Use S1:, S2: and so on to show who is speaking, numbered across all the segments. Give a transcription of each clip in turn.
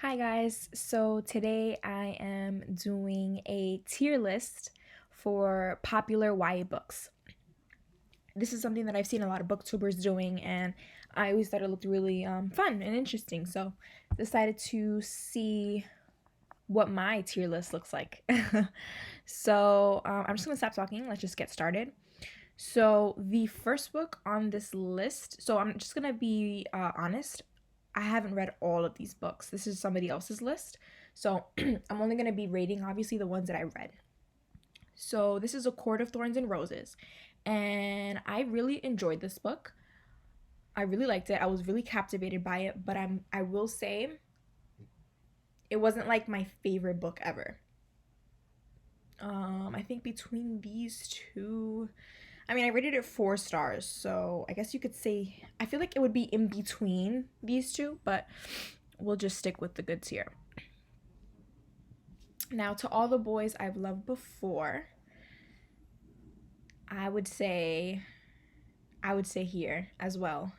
S1: Hi guys, so today I am doing a tier list for popular YA books. This is something that I've seen a lot of booktubers doing, and I always thought it looked really fun and interesting, so decided to see what my tier list looks like. I'm just gonna stop talking, let's just get started. So the first book on this list, so I'm just gonna be honest, I haven't read all of these books. This is somebody else's list. So I'm only gonna be rating obviously the ones that I read. So this is A Court of Thorns and Roses. And I really enjoyed this book. I really liked it. I was really captivated by it, but I will say it wasn't like my favorite book ever. I think between these two, I mean, I rated it 4 stars, so I guess you could say I feel like it would be in between these two, but we'll just stick with the good tier. Now, To All the Boys I've Loved Before, I would say here as well.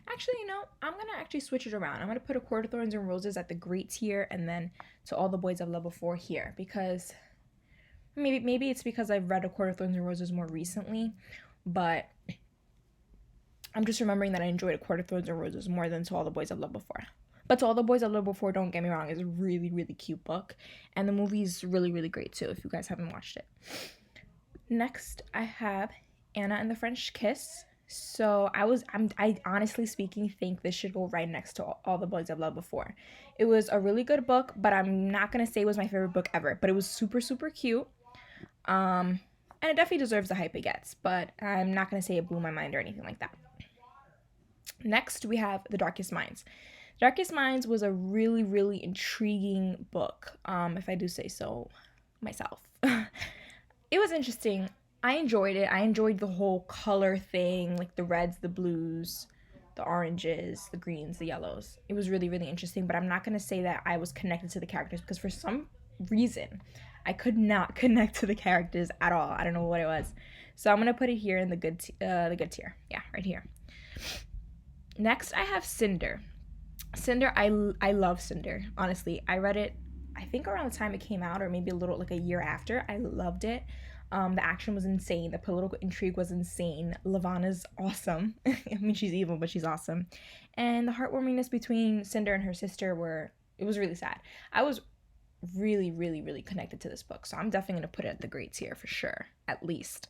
S1: Actually, I'm gonna actually switch it around. I'm gonna put A Court of Thorns and Roses at the great tier, and then To All the Boys I've Loved Before here, because maybe it's because I've read A Court of Thorns and Roses more recently, but I'm just remembering that I enjoyed A Court of Thorns and Roses more than To All the Boys I've Loved Before. But To All the Boys I've Loved Before, don't get me wrong, is a really, really cute book. And the movie's really, really great too, if you guys haven't watched it. Next, I have Anna and the French Kiss. So I honestly speaking think this should go right next to All the Boys I've Loved Before. It was a really good book, but I'm not gonna say it was my favorite book ever. But it was super, super cute. And it definitely deserves the hype it gets, but I'm not gonna say it blew my mind or anything like that. Next, we have The Darkest Minds. Darkest Minds was a really, really intriguing book, if I do say so myself. It was interesting. I enjoyed it. I enjoyed the whole color thing, like the reds, the blues, the oranges, the greens, the yellows. It was really, really interesting, but I'm not going to say that I was connected to the characters because for some reason, I could not connect to the characters at all. I don't know what it was. So I'm going to put it here in the good tier. Yeah, right here. Next, I have Cinder. Cinder, I love Cinder. Honestly, I read it, I think around the time it came out, or maybe a little like a year after. I loved it. The action was insane. The political intrigue was insane. Levana's awesome. I mean, she's evil, but she's awesome. And the heartwarmingness between Cinder and her sister it was really sad. I was really, really, really connected to this book, so I'm definitely gonna put it at the great tier for sure, at least.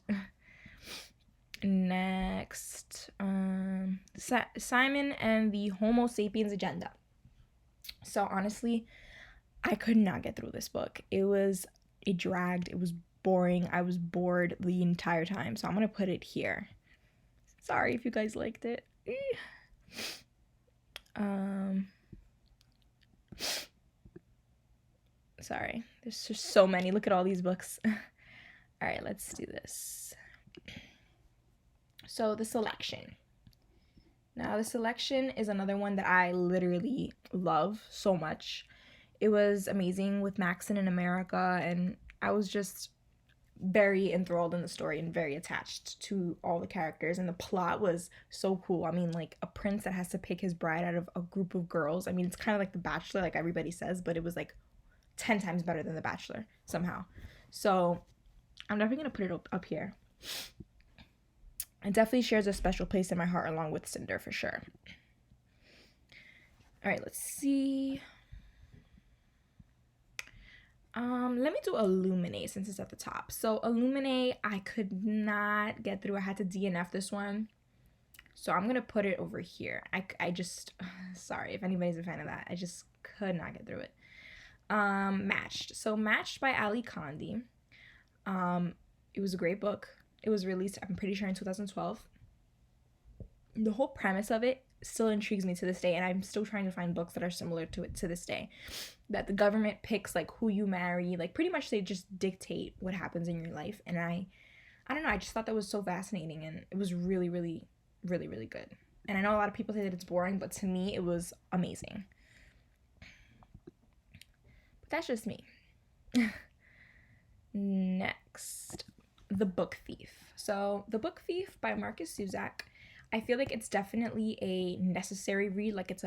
S1: Next, Simon and the Homo sapiens agenda. So honestly, I could not get through this book. It dragged, it was boring. I was bored the entire time. So I'm gonna put it here. Sorry if you guys liked it. Sorry, there's just so many. Look at all these books. All right, let's do this. So The Selection. Now, The Selection is another one that I literally love so much. It was amazing with Maxon in America, and I was just very enthralled in the story and very attached to all the characters, and the plot was so cool. I mean, like a prince that has to pick his bride out of a group of girls. I mean, it's kind of like The Bachelor, like everybody says, but it was like 10 times better than The Bachelor somehow. So I'm definitely gonna put it up here. It definitely shares a special place in my heart along with Cinder for sure. All right, let's see. Let me do Illuminae since it's at the top. So Illuminae, I could not get through. I had to DNF this one. So I'm gonna put it over here. I just sorry if anybody's a fan of that. I just could not get through it. Matched. So Matched by Ali Kandi. It was a great book. It was released, I'm pretty sure, in 2012. The whole premise of it still intrigues me to this day, and I'm still trying to find books that are similar to it to this day. That the government picks like who you marry, like pretty much they just dictate what happens in your life. And I don't know, I just thought that was so fascinating, and it was really, really, really, really good. And I know a lot of people say that it's boring, but to me it was amazing. But that's just me. Next, The Book Thief. So The Book Thief by Marcus Zusak, I feel like it's definitely a necessary read. Like it's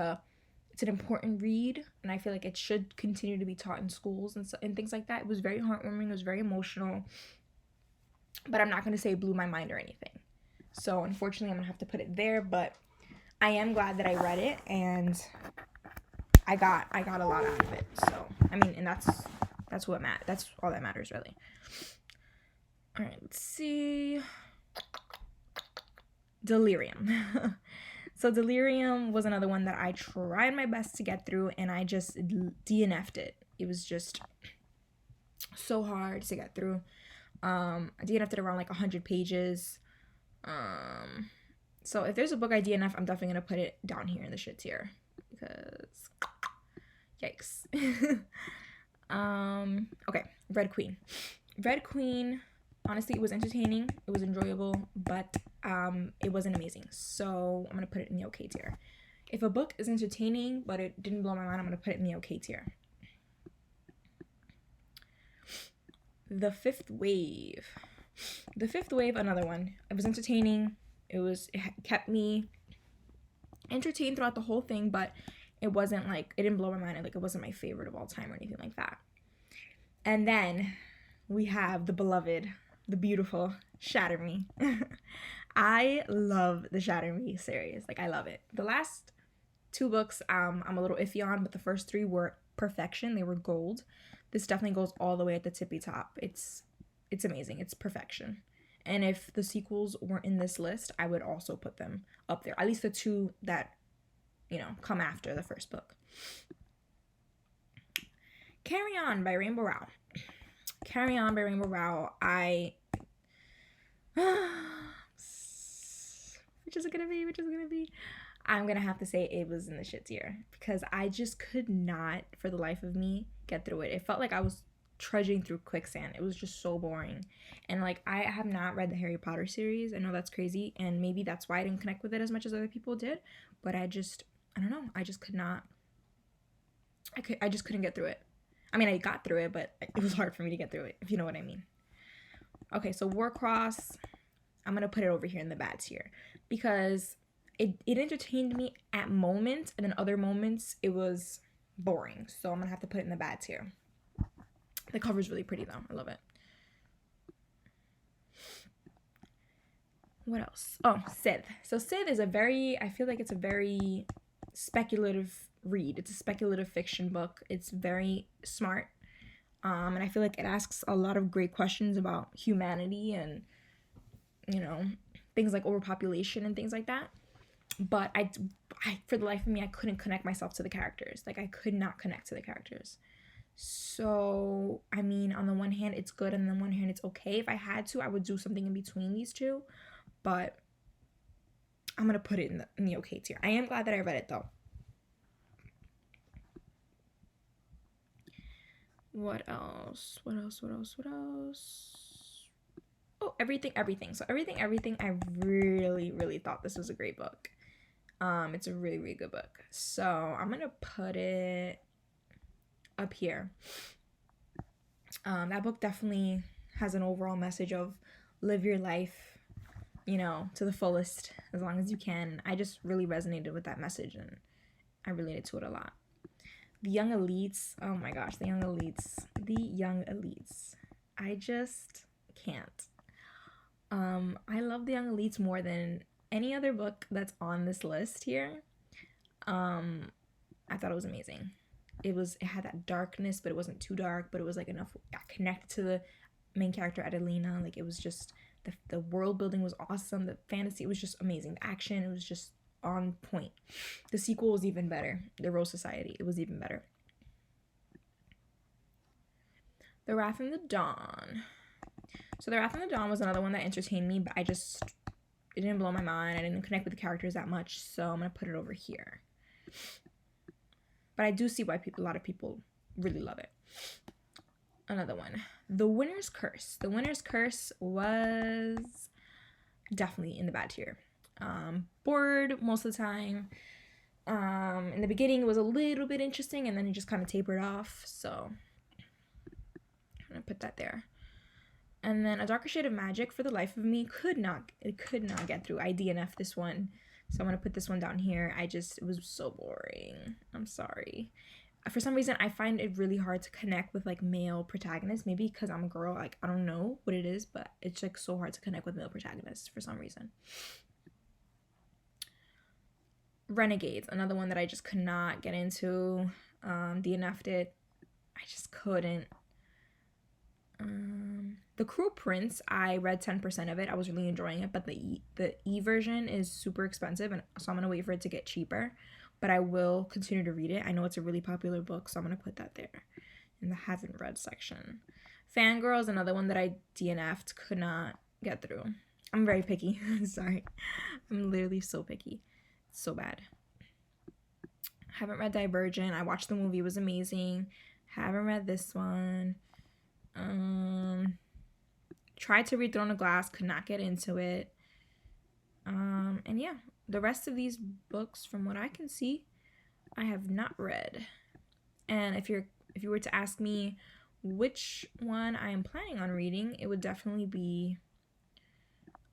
S1: it's an important read, and I feel like it should continue to be taught in schools and things like that. It was very heartwarming. It was very emotional, but I'm not going to say it blew my mind or anything. So unfortunately, I'm going to have to put it there, but I am glad that I read it, and I got a lot out of it. So, I mean, and that's what that's all that matters, really. All right, let's see. Delirium. So Delirium was another one that I tried my best to get through, and I just DNF'd it. It was just so hard to get through. I DNF'd it around like 100 pages. So if there's a book I DNF, I'm definitely gonna put it down here in the shit tier, because yikes. Okay, Red Queen. Red Queen, honestly, it was entertaining, it was enjoyable, but it wasn't amazing. So I'm gonna put it in the okay tier. If a book is entertaining but it didn't blow my mind, I'm gonna put it in the okay tier. The Fifth Wave. The Fifth Wave, another one. It was entertaining. It kept me entertained throughout the whole thing, but it wasn't like, it didn't blow my mind. Like, it wasn't my favorite of all time or anything like that. And then we have the beloved, the beautiful Shatter Me. I love the Shatter Me series. Like, I love it. The last 2 books, I'm a little iffy on, but the first 3 were perfection. They were gold. This definitely goes all the way at the tippy top. It's amazing. It's perfection. And if the sequels weren't in this list, I would also put them up there. At least the 2 that, you know, come after the first book. Carry On by Rainbow Rowell. Carry On by Rainbow Rowell. Which is it gonna be? I'm gonna have to say it was in the shit tier, because I just could not, for the life of me, get through it. It felt like I was trudging through quicksand. It was just so boring. And like, I have not read the Harry Potter series. I know that's crazy, and maybe that's why I didn't connect with it as much as other people did, but I don't know, I just could not. I just couldn't get through it. I mean, I got through it, but it was hard for me to get through it, if you know what I mean. Okay, so Warcross, I'm gonna put it over here in the bad tier, because it entertained me at moments, and then other moments it was boring. So I'm gonna have to put it in the bad tier. The cover's really pretty though. I love it. What else? Oh, Scythe. So Scythe is I feel like it's a very speculative read. It's a speculative fiction book. It's very smart. And I feel like it asks a lot of great questions about humanity and, you know, things like overpopulation and things like that. But I for the life of me, I couldn't connect myself to the characters. Like, I could not connect to the characters. So, I mean, on the one hand, it's good, and on the one hand, it's okay. If I had to, I would do something in between these 2. But I'm going to put it in the okay tier. I am glad that I read it, though. What else? Oh, Everything. So Everything, I really, really thought this was a great book. It's a really, really good book. So I'm going to put it up here. That book definitely has an overall message of live your life, you know, to the fullest as long as you can. I just really resonated with that message, and I related to it a lot. The Young Elites, oh my gosh, The Young Elites. I just can't. I love The Young Elites more than any other book that's on this list here. I thought it was amazing. It had that darkness, but it wasn't too dark, but it was like enough. I connected to the main character, Adelina. Like, it was just, the world building was awesome. The fantasy, it was just amazing. The action, it was just on point. The sequel was even better. The Rose Society, it was even better. The Wrath and the Dawn. So The Wrath and the Dawn was another one that entertained me, but it didn't blow my mind. I didn't connect with the characters that much, so I'm going to put it over here. But I do see why a lot of people really love it. Another one. The Winner's Curse. The Winner's Curse was definitely in the bad tier. Bored most of the time. In the beginning, it was a little bit interesting, and then it just kind of tapered off. So I'm going to put that there. And then A Darker Shade of Magic, for the life of me, could not get through. I DNF'd this one So I'm gonna put this one down here. It was so boring. I'm sorry. For some reason, I find it really hard to connect with like male protagonists. Maybe because I'm a girl, like I don't know what it is, but it's like so hard to connect with male protagonists for some reason. Renegades, another one that I just could not get into. DNF'd it. I just couldn't. The Cruel Prince, I read 10% of it. I was really enjoying it, but the e version is super expensive, and so I'm gonna wait for it to get cheaper. But I will continue to read it. I know it's a really popular book, so I'm gonna put that there in the haven't read section. Fangirl is another one that I DNF'd, could not get through. I'm very picky. Sorry, I'm literally so picky. It's so bad. Haven't read Divergent. I watched the movie, it was amazing. Haven't read this one. Tried to read Throne of Glass, could not get into it. And yeah, the rest of these books, from what I can see, I have not read. And if you were to ask me which one I am planning on reading, it would definitely be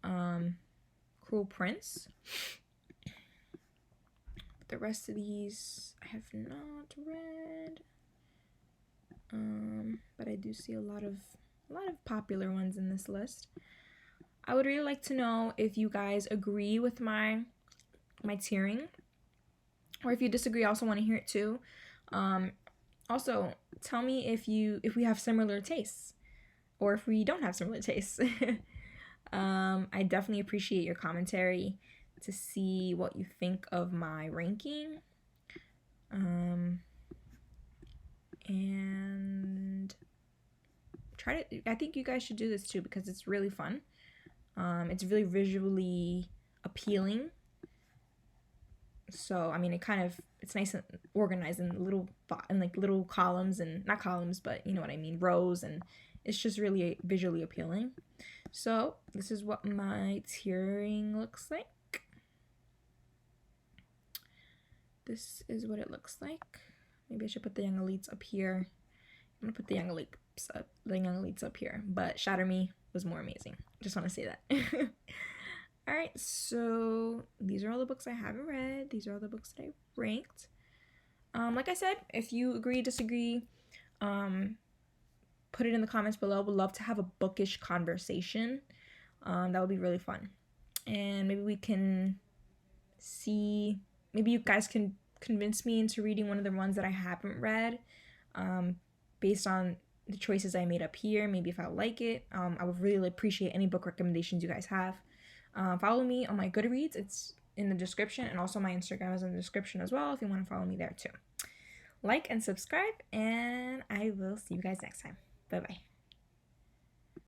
S1: Cruel Prince. The rest of these I have not read. But I do see a lot of popular ones in this list. I would really like to know if you guys agree with my tiering, or if you disagree. I also want to hear it too. Also, tell me if we have similar tastes, or if we don't have similar tastes. I definitely appreciate your commentary to see what you think of my ranking. And I think you guys should do this too, because it's really fun. It's really visually appealing. So I mean, it's nice and organized in little columns, and not columns, but you know what I mean, rows, and it's just really visually appealing. So this is what my tiering looks like. This is what it looks like. Maybe I should put the young elites up here. I'm gonna put the young elites up here, but Shatter Me was more amazing. Just want to say that. All right, so these are all the books I haven't read. These are all the books that I ranked. Like I said, if you agree, disagree, put it in the comments below. Would love to have a bookish conversation. That would be really fun. And maybe we can see, maybe you guys can convince me into reading one of the ones that I haven't read, based on the choices I made up here. Maybe if I like it. I would really appreciate any book recommendations you guys have. Follow me on my Goodreads. It's in the description, and also my Instagram is in the description as well if you want to follow me there too. Like and subscribe, and I will see you guys next time. Bye bye.